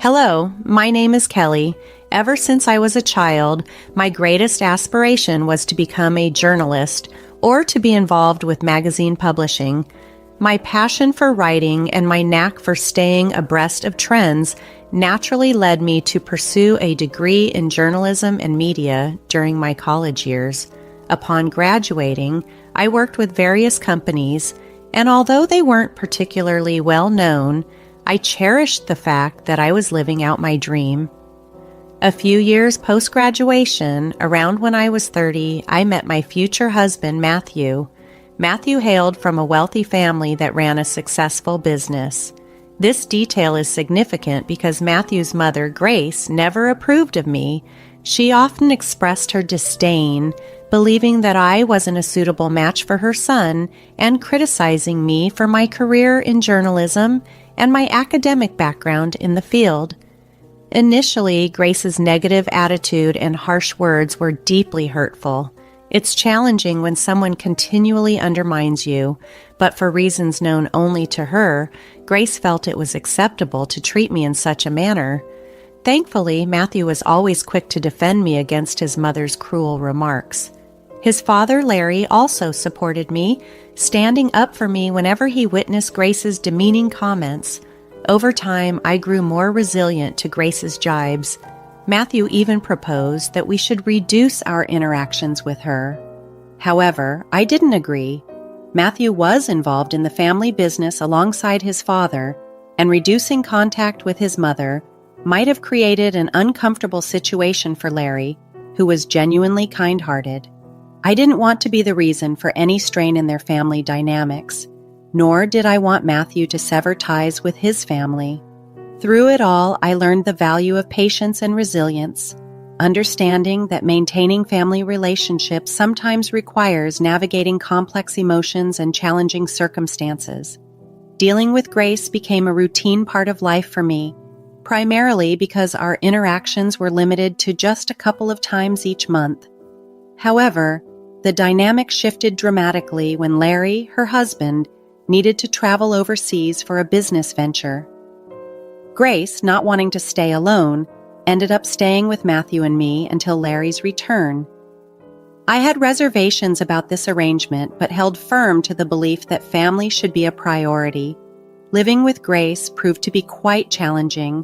Hello, my name is Kelly. Ever since I was a child, my greatest aspiration was to become a journalist or to be involved with magazine publishing. My passion for writing and my knack for staying abreast of trends naturally led me to pursue a degree in journalism and media during my college years. Upon graduating, I worked with various companies, and although they weren't particularly well known, I cherished the fact that I was living out my dream. A few years post-graduation, around when I was 30, I met my future husband, Matthew. Matthew hailed from a wealthy family that ran a successful business. This detail is significant because Matthew's mother, Grace, never approved of me. She often expressed her disdain, believing that I wasn't a suitable match for her son and criticizing me for my career in journalism and my academic background in the field. Initially, Grace's negative attitude and harsh words were deeply hurtful. It's challenging when someone continually undermines you, but for reasons known only to her, Grace felt it was acceptable to treat me in such a manner. Thankfully, Matthew was always quick to defend me against his mother's cruel remarks. His father, Larry, also supported me, standing up for me whenever he witnessed Grace's demeaning comments. Over time, I grew more resilient to Grace's jibes. Matthew even proposed that we should reduce our interactions with her. However, I didn't agree. Matthew was involved in the family business alongside his father, and reducing contact with his mother might have created an uncomfortable situation for Larry, who was genuinely kind-hearted. I didn't want to be the reason for any strain in their family dynamics, nor did I want Matthew to sever ties with his family. Through it all, I learned the value of patience and resilience, understanding that maintaining family relationships sometimes requires navigating complex emotions and challenging circumstances. Dealing with Grace became a routine part of life for me, primarily because our interactions were limited to just a couple of times each month. However, the dynamic shifted dramatically when Larry, her husband, needed to travel overseas for a business venture. Grace, not wanting to stay alone, ended up staying with Matthew and me until Larry's return. I had reservations about this arrangement, but held firm to the belief that family should be a priority. Living with Grace proved to be quite challenging.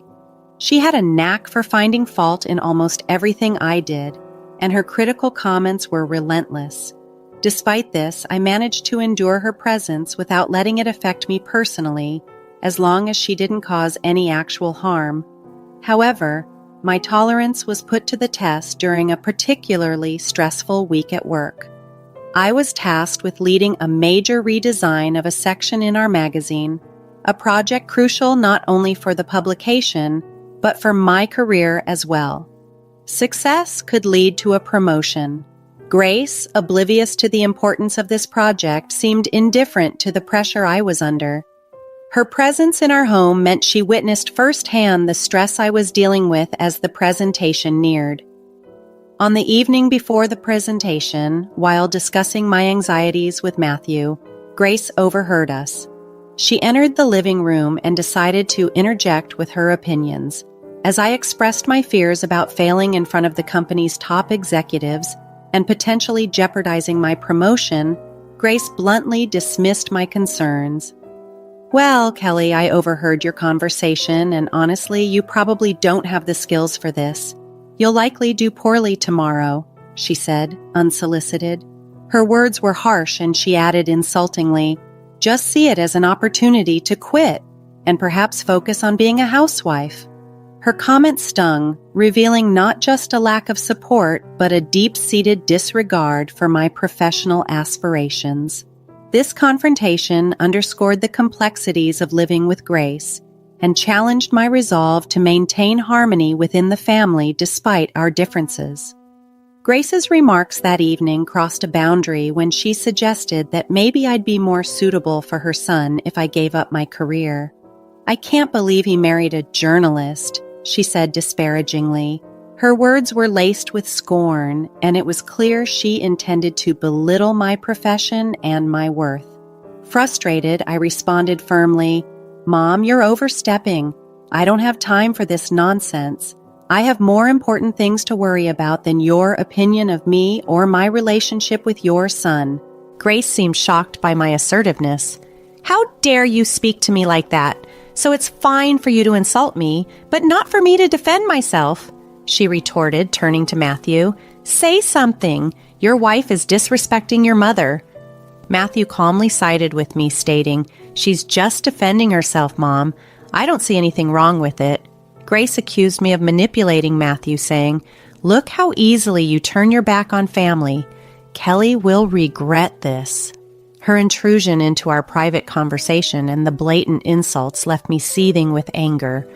She had a knack for finding fault in almost everything I did, and her critical comments were relentless. Despite this, I managed to endure her presence without letting it affect me personally, as long as she didn't cause any actual harm. However, my tolerance was put to the test during a particularly stressful week at work. I was tasked with leading a major redesign of a section in our magazine, a project crucial not only for the publication, but for my career as well. Success could lead to a promotion. Grace, oblivious to the importance of this project, seemed indifferent to the pressure I was under. Her presence in our home meant she witnessed firsthand the stress I was dealing with as the presentation neared. On the evening before the presentation, while discussing my anxieties with Matthew, Grace overheard us. She entered the living room and decided to interject with her opinions. As I expressed my fears about failing in front of the company's top executives and potentially jeopardizing my promotion, Grace bluntly dismissed my concerns. "Well, Kelly, I overheard your conversation, and honestly, you probably don't have the skills for this. You'll likely do poorly tomorrow," she said, unsolicited. Her words were harsh, and she added insultingly, "Just see it as an opportunity to quit and perhaps focus on being a housewife." Her comment stung, revealing not just a lack of support, but a deep-seated disregard for my professional aspirations. This confrontation underscored the complexities of living with Grace and challenged my resolve to maintain harmony within the family despite our differences. Grace's remarks that evening crossed a boundary when she suggested that maybe I'd be more suitable for her son if I gave up my career. "I can't believe he married a journalist," she said disparagingly. Her words were laced with scorn, and it was clear she intended to belittle my profession and my worth. Frustrated, I responded firmly, "Mom, you're overstepping. I don't have time for this nonsense. I have more important things to worry about than your opinion of me or my relationship with your son." Grace seemed shocked by my assertiveness. "How dare you speak to me like that? So it's fine for you to insult me, but not for me to defend myself," she retorted, turning to Matthew. "Say something. Your wife is disrespecting your mother." Matthew calmly sided with me, stating, "She's just defending herself, Mom. I don't see anything wrong with it." Grace accused me of manipulating Matthew, saying, "Look how easily you turn your back on family. Kelly will regret this." Her intrusion into our private conversation and the blatant insults left me seething with anger.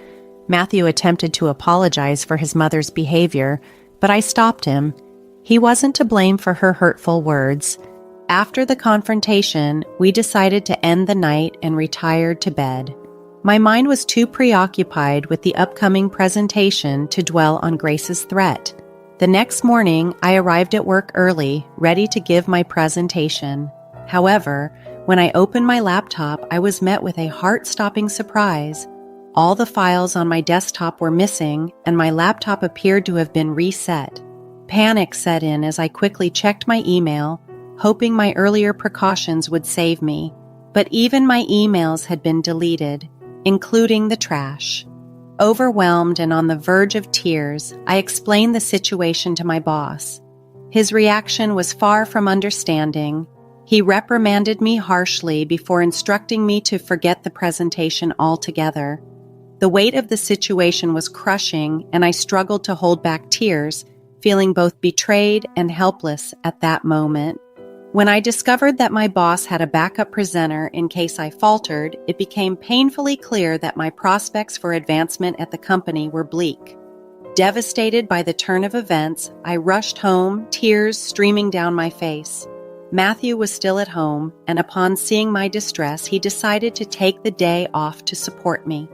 Matthew attempted to apologize for his mother's behavior, but I stopped him. He wasn't to blame for her hurtful words. After the confrontation, we decided to end the night and retired to bed. My mind was too preoccupied with the upcoming presentation to dwell on Grace's threat. The next morning, I arrived at work early, ready to give my presentation. However, when I opened my laptop, I was met with a heart-stopping surprise. All the files on my desktop were missing, and my laptop appeared to have been reset. Panic set in as I quickly checked my email, hoping my earlier precautions would save me. But even my emails had been deleted, including the trash. Overwhelmed and on the verge of tears, I explained the situation to my boss. His reaction was far from understanding. He reprimanded me harshly before instructing me to forget the presentation altogether. The weight of the situation was crushing, and I struggled to hold back tears, feeling both betrayed and helpless at that moment. When I discovered that my boss had a backup presenter in case I faltered, it became painfully clear that my prospects for advancement at the company were bleak. Devastated by the turn of events, I rushed home, tears streaming down my face. Matthew was still at home, and upon seeing my distress, he decided to take the day off to support me.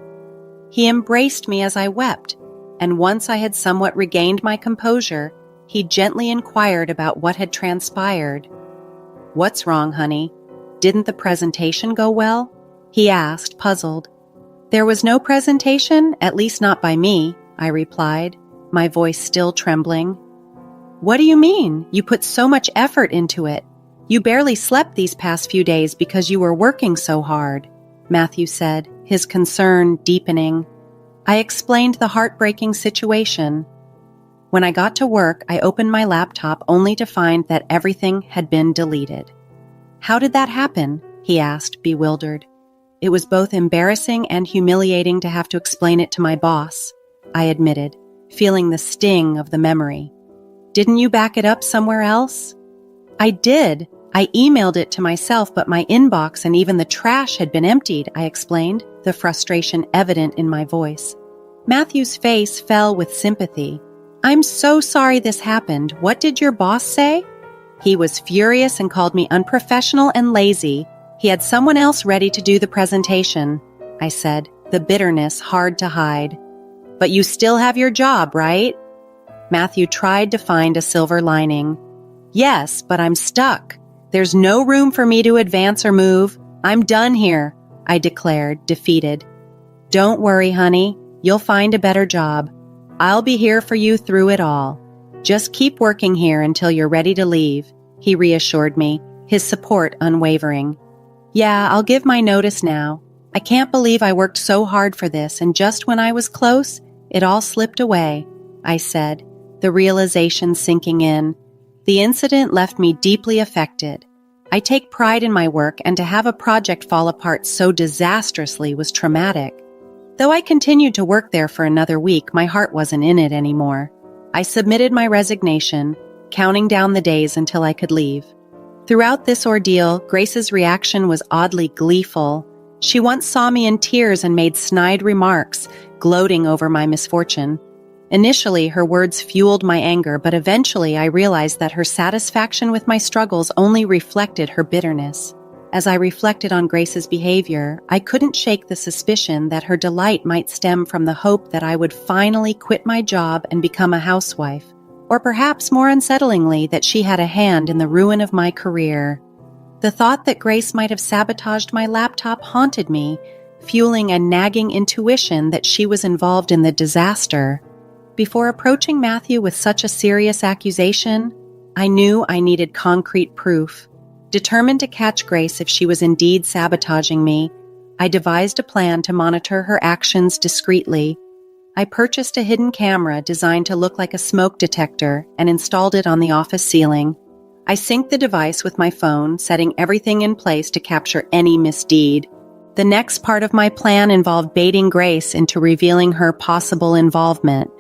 He embraced me as I wept, and once I had somewhat regained my composure, he gently inquired about what had transpired. "What's wrong, honey? Didn't the presentation go well?" he asked, puzzled. "There was no presentation, at least not by me," I replied, my voice still trembling. "What do you mean? You put so much effort into it. You barely slept these past few days because you were working so hard," Matthew said, his concern deepening. I explained the heartbreaking situation. When I got to work, I opened my laptop only to find that everything had been deleted. "How did that happen?" he asked, bewildered. "It was both embarrassing and humiliating to have to explain it to my boss," I admitted, feeling the sting of the memory. "Didn't you back it up somewhere else?" "I did. I emailed it to myself, but my inbox and even the trash had been emptied," I explained, the frustration evident in my voice. Matthew's face fell with sympathy. "I'm so sorry this happened. What did your boss say?" "He was furious and called me unprofessional and lazy. He had someone else ready to do the presentation," I said, the bitterness hard to hide. "But you still have your job, right?" Matthew tried to find a silver lining. "Yes, but I'm stuck. There's no room for me to advance or move. I'm done here," I declared, defeated. "Don't worry, honey. You'll find a better job. I'll be here for you through it all. Just keep working here until you're ready to leave," he reassured me, his support unwavering. "Yeah, I'll give my notice now. I can't believe I worked so hard for this, and just when I was close, it all slipped away," I said, the realization sinking in. The incident left me deeply affected. I take pride in my work, and to have a project fall apart so disastrously was traumatic. Though I continued to work there for another week, my heart wasn't in it anymore. I submitted my resignation, counting down the days until I could leave. Throughout this ordeal, Grace's reaction was oddly gleeful. She once saw me in tears and made snide remarks, gloating over my misfortune. Initially, her words fueled my anger, but eventually I realized that her satisfaction with my struggles only reflected her bitterness. As I reflected on Grace's behavior, I couldn't shake the suspicion that her delight might stem from the hope that I would finally quit my job and become a housewife, or perhaps more unsettlingly, that she had a hand in the ruin of my career. The thought that Grace might have sabotaged my laptop haunted me, fueling a nagging intuition that she was involved in the disaster. Before approaching Matthew with such a serious accusation, I knew I needed concrete proof. Determined to catch Grace if she was indeed sabotaging me, I devised a plan to monitor her actions discreetly. I purchased a hidden camera designed to look like a smoke detector and installed it on the office ceiling. I synced the device with my phone, setting everything in place to capture any misdeed. The next part of my plan involved baiting Grace into revealing her possible involvement.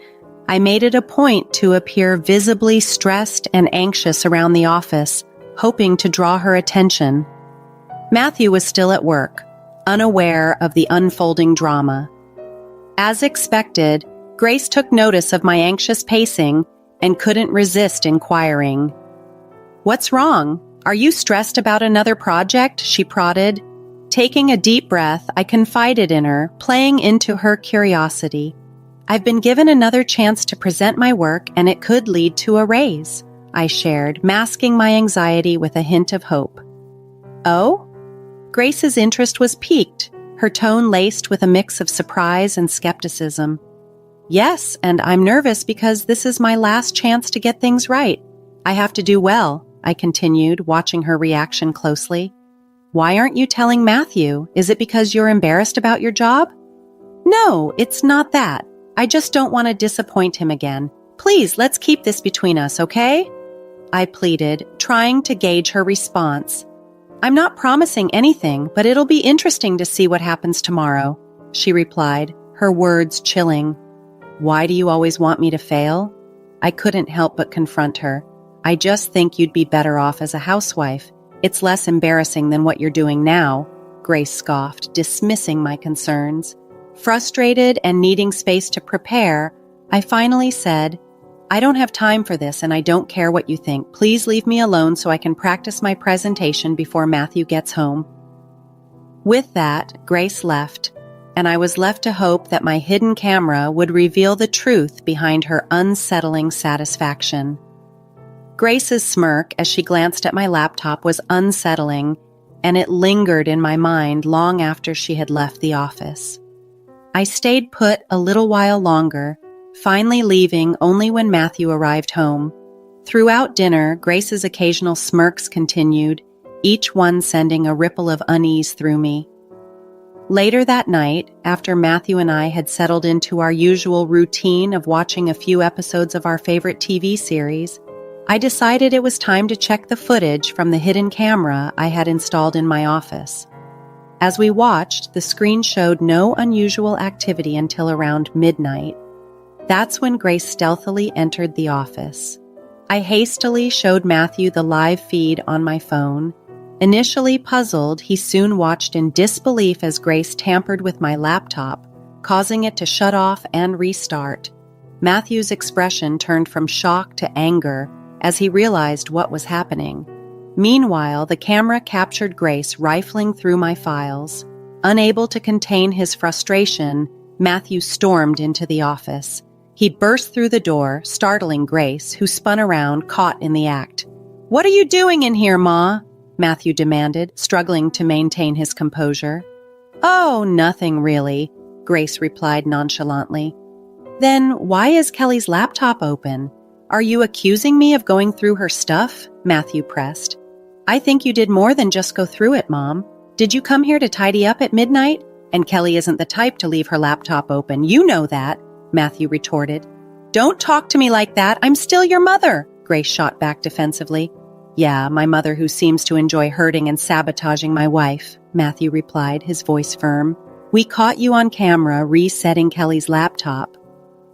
I made it a point to appear visibly stressed and anxious around the office, hoping to draw her attention. Matthew was still at work, unaware of the unfolding drama. As expected, Grace took notice of my anxious pacing and couldn't resist inquiring. "What's wrong? Are you stressed about another project?" she prodded. Taking a deep breath, I confided in her, playing into her curiosity. "I've been given another chance to present my work, and it could lead to a raise," I shared, masking my anxiety with a hint of hope. "Oh?" Grace's interest was piqued, her tone laced with a mix of surprise and skepticism. "Yes, and I'm nervous because this is my last chance to get things right. I have to do well," I continued, watching her reaction closely. "Why aren't you telling Matthew? Is it because you're embarrassed about your job?" "No, it's not that. I just don't want to disappoint him again. Please, let's keep this between us, okay?" I pleaded, trying to gauge her response. "I'm not promising anything, but it'll be interesting to see what happens tomorrow," she replied, her words chilling. "Why do you always want me to fail?" I couldn't help but confront her. "I just think you'd be better off as a housewife. It's less embarrassing than what you're doing now," Grace scoffed, dismissing my concerns. Frustrated and needing space to prepare, I finally said, "I don't have time for this and I don't care what you think. Please leave me alone so I can practice my presentation before Matthew gets home." With that, Grace left, and I was left to hope that my hidden camera would reveal the truth behind her unsettling satisfaction. Grace's smirk as she glanced at my laptop was unsettling, and it lingered in my mind long after she had left the office. I stayed put a little while longer, finally leaving only when Matthew arrived home. Throughout dinner, Grace's occasional smirks continued, each one sending a ripple of unease through me. Later that night, after Matthew and I had settled into our usual routine of watching a few episodes of our favorite TV series, I decided it was time to check the footage from the hidden camera I had installed in my office. As we watched, the screen showed no unusual activity until around midnight. That's when Grace stealthily entered the office. I hastily showed Matthew the live feed on my phone. Initially puzzled, he soon watched in disbelief as Grace tampered with my laptop, causing it to shut off and restart. Matthew's expression turned from shock to anger as he realized what was happening. Meanwhile, the camera captured Grace rifling through my files. Unable to contain his frustration, Matthew stormed into the office. He burst through the door, startling Grace, who spun around, caught in the act. "What are you doing in here, Ma?" Matthew demanded, struggling to maintain his composure. "Oh, nothing really," Grace replied nonchalantly. "Then why is Kelly's laptop open? Are you accusing me of going through her stuff?" Matthew pressed. "I think you did more than just go through it, Mom. Did you come here to tidy up at midnight? And Kelly isn't the type to leave her laptop open. You know that," Matthew retorted. "Don't talk to me like that. I'm still your mother," Grace shot back defensively. "Yeah, my mother who seems to enjoy hurting and sabotaging my wife," Matthew replied, his voice firm. "We caught you on camera resetting Kelly's laptop."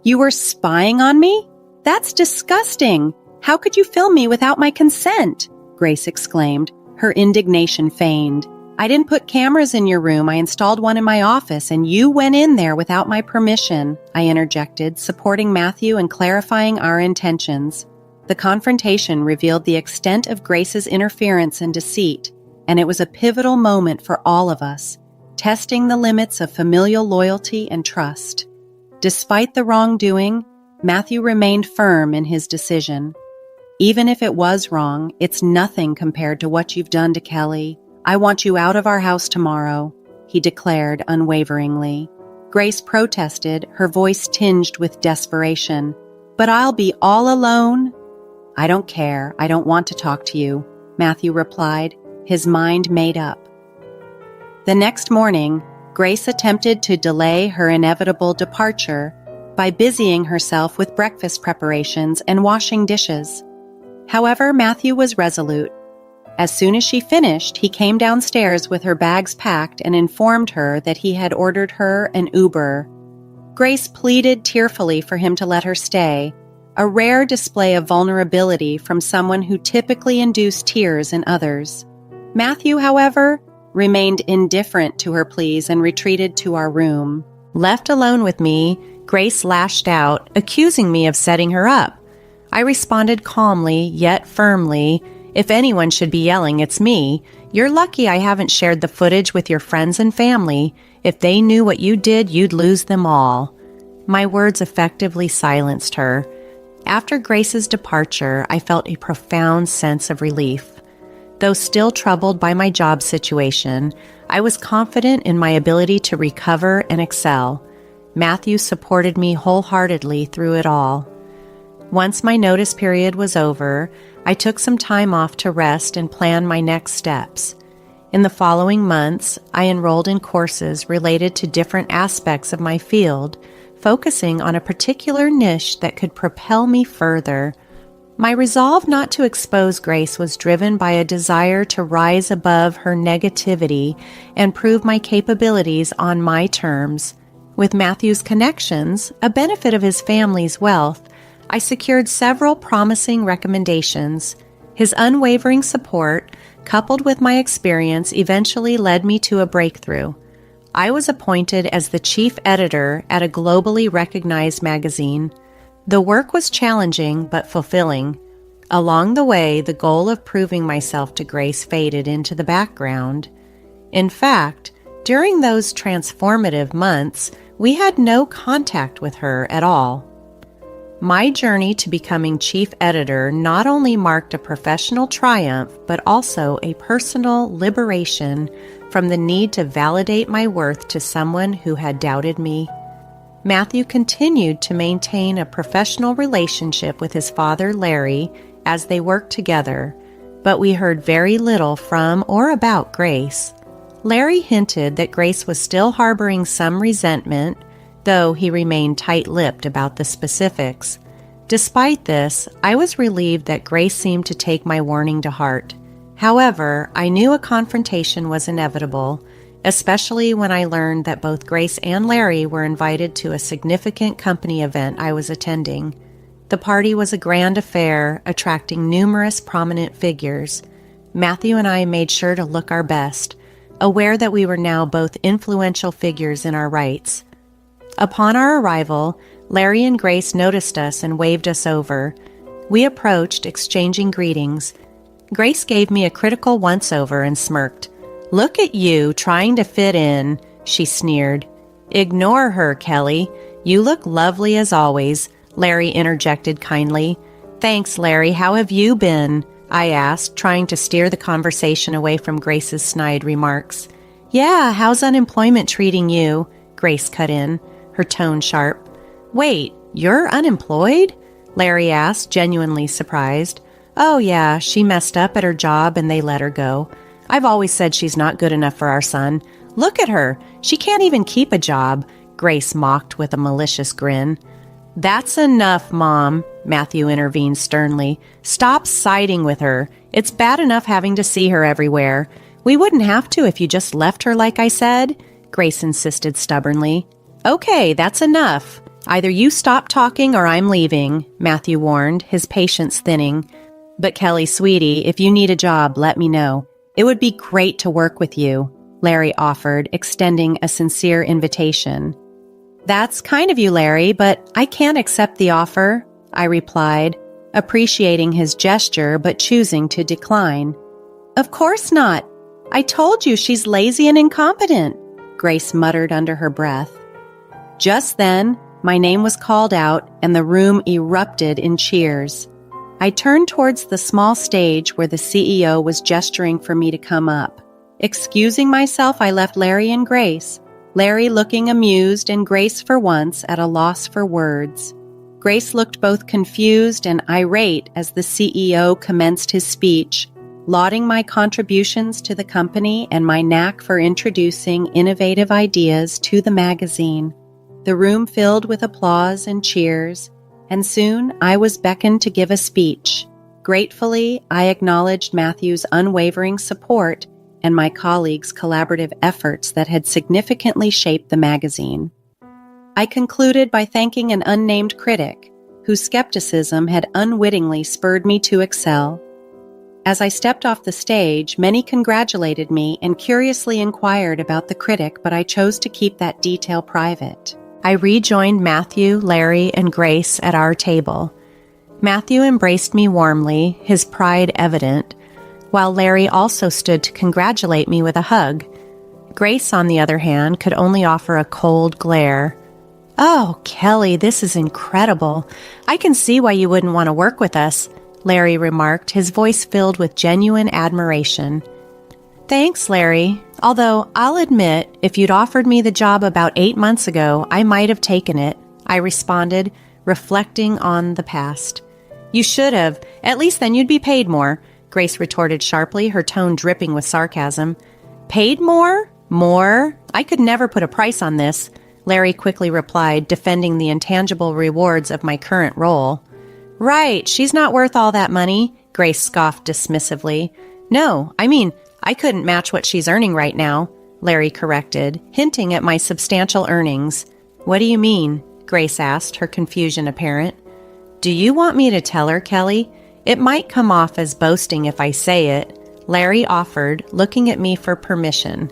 "You were spying on me? That's disgusting. How could you film me without my consent?" Grace exclaimed, her indignation feigned. "I didn't put cameras in your room. I installed one in my office, and you went in there without my permission," I interjected, supporting Matthew and clarifying our intentions. The confrontation revealed the extent of Grace's interference and deceit, and it was a pivotal moment for all of us, testing the limits of familial loyalty and trust. Despite the wrongdoing, Matthew remained firm in his decision. "Even if it was wrong, it's nothing compared to what you've done to Kelly. I want you out of our house tomorrow," he declared unwaveringly. Grace protested, her voice tinged with desperation. "But I'll be all alone." "I don't care. I don't want to talk to you," Matthew replied, his mind made up. The next morning, Grace attempted to delay her inevitable departure by busying herself with breakfast preparations and washing dishes. However, Matthew was resolute. As soon as she finished, he came downstairs with her bags packed and informed her that he had ordered her an Uber. Grace pleaded tearfully for him to let her stay, a rare display of vulnerability from someone who typically induced tears in others. Matthew, however, remained indifferent to her pleas and retreated to our room. Left alone with me, Grace lashed out, accusing me of setting her up. I responded calmly, yet firmly, "If anyone should be yelling, it's me. You're lucky I haven't shared the footage with your friends and family. If they knew what you did, you'd lose them all." My words effectively silenced her. After Grace's departure, I felt a profound sense of relief. Though still troubled by my job situation, I was confident in my ability to recover and excel. Matthew supported me wholeheartedly through it all. Once my notice period was over, I took some time off to rest and plan my next steps. In the following months, I enrolled in courses related to different aspects of my field, focusing on a particular niche that could propel me further. My resolve not to expose Grace was driven by a desire to rise above her negativity and prove my capabilities on my terms. With Matthew's connections, a benefit of his family's wealth, I secured several promising recommendations. His unwavering support, coupled with my experience, eventually led me to a breakthrough. I was appointed as the chief editor at a globally recognized magazine. The work was challenging but fulfilling. Along the way, the goal of proving myself to Grace faded into the background. In fact, during those transformative months, we had no contact with her at all. My journey to becoming chief editor not only marked a professional triumph, but also a personal liberation from the need to validate my worth to someone who had doubted me. Matthew continued to maintain a professional relationship with his father, Larry, as they worked together, but we heard very little from or about Grace. Larry hinted that Grace was still harboring some resentment, though he remained tight-lipped about the specifics. Despite this, I was relieved that Grace seemed to take my warning to heart. However, I knew a confrontation was inevitable, especially when I learned that both Grace and Larry were invited to a significant company event I was attending. The party was a grand affair, attracting numerous prominent figures. Matthew and I made sure to look our best, aware that we were now both influential figures in our rights. Upon our arrival, Larry and Grace noticed us and waved us over. We approached, exchanging greetings. Grace gave me a critical once-over and smirked. "Look at you, trying to fit in," she sneered. "Ignore her, Kelly. You look lovely as always," Larry interjected kindly. "Thanks, Larry. How have you been?" I asked, trying to steer the conversation away from Grace's snide remarks. "Yeah, how's unemployment treating you?" Grace cut in, her tone sharp. "Wait, you're unemployed?" Larry asked, genuinely surprised. "Oh yeah, she messed up at her job and they let her go. I've always said she's not good enough for our son. Look at her. She can't even keep a job," Grace mocked with a malicious grin. "That's enough, Mom," Matthew intervened sternly. "Stop siding with her. It's bad enough having to see her everywhere. We wouldn't have to if you just left her like I said," Grace insisted stubbornly. "Okay, that's enough. Either you stop talking or I'm leaving," Matthew warned, his patience thinning. "But Kelly, sweetie, if you need a job, let me know. It would be great to work with you," Larry offered, extending a sincere invitation. "That's kind of you, Larry, but I can't accept the offer," I replied, appreciating his gesture but choosing to decline. "Of course not. I told you she's lazy and incompetent," Grace muttered under her breath. Just then, my name was called out and the room erupted in cheers. I turned towards the small stage where the CEO was gesturing for me to come up. Excusing myself, I left Larry and Grace, Larry looking amused and Grace for once at a loss for words. Grace looked both confused and irate as the CEO commenced his speech, lauding my contributions to the company and my knack for introducing innovative ideas to the magazine. The room filled with applause and cheers, and soon I was beckoned to give a speech. Gratefully, I acknowledged Matthew's unwavering support and my colleagues' collaborative efforts that had significantly shaped the magazine. I concluded by thanking an unnamed critic, whose skepticism had unwittingly spurred me to excel. As I stepped off the stage, many congratulated me and curiously inquired about the critic, but I chose to keep that detail private. I rejoined Matthew, Larry, and Grace at our table. Matthew embraced me warmly, his pride evident, while Larry also stood to congratulate me with a hug. Grace, on the other hand, could only offer a cold glare. "Oh, Kelly, this is incredible. I can see why you wouldn't want to work with us," Larry remarked, his voice filled with genuine admiration. "Thanks, Larry. Although, I'll admit, if you'd offered me the job about 8 months ago, I might have taken it," I responded, reflecting on the past. "You should have. At least then you'd be paid more," Grace retorted sharply, her tone dripping with sarcasm. "Paid more? More? I could never put a price on this," Larry quickly replied, defending the intangible rewards of my current role. "Right, she's not worth all that money," Grace scoffed dismissively. "No, I mean, I couldn't match what she's earning right now," Larry corrected, hinting at my substantial earnings. "What do you mean?" Grace asked, her confusion apparent. "Do you want me to tell her, Kelly? It might come off as boasting if I say it," Larry offered, looking at me for permission.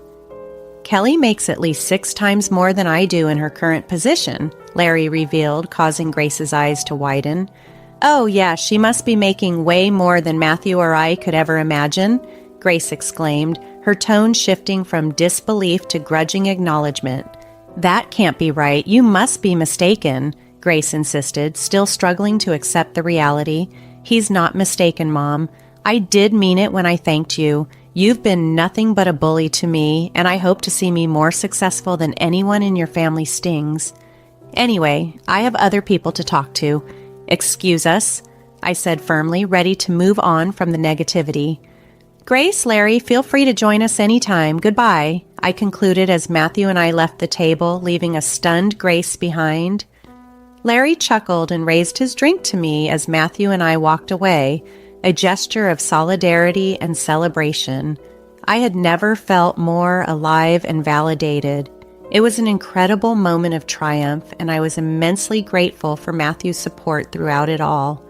"Kelly makes at least 6 times more than I do in her current position," Larry revealed, causing Grace's eyes to widen. "Oh, yeah, she must be making way more than Matthew or I could ever imagine," Grace exclaimed, her tone shifting from disbelief to grudging acknowledgement. "That can't be right. You must be mistaken," Grace insisted, still struggling to accept the reality. "He's not mistaken, Mom. I did mean it when I thanked you. You've been nothing but a bully to me, and I hope to see me more successful than anyone in your family stings. Anyway, I have other people to talk to. Excuse us," I said firmly, ready to move on from the negativity. "Grace, Larry, feel free to join us anytime. Goodbye," I concluded as Matthew and I left the table, leaving a stunned Grace behind. Larry chuckled and raised his drink to me as Matthew and I walked away, a gesture of solidarity and celebration. I had never felt more alive and validated. It was an incredible moment of triumph, and I was immensely grateful for Matthew's support throughout it all.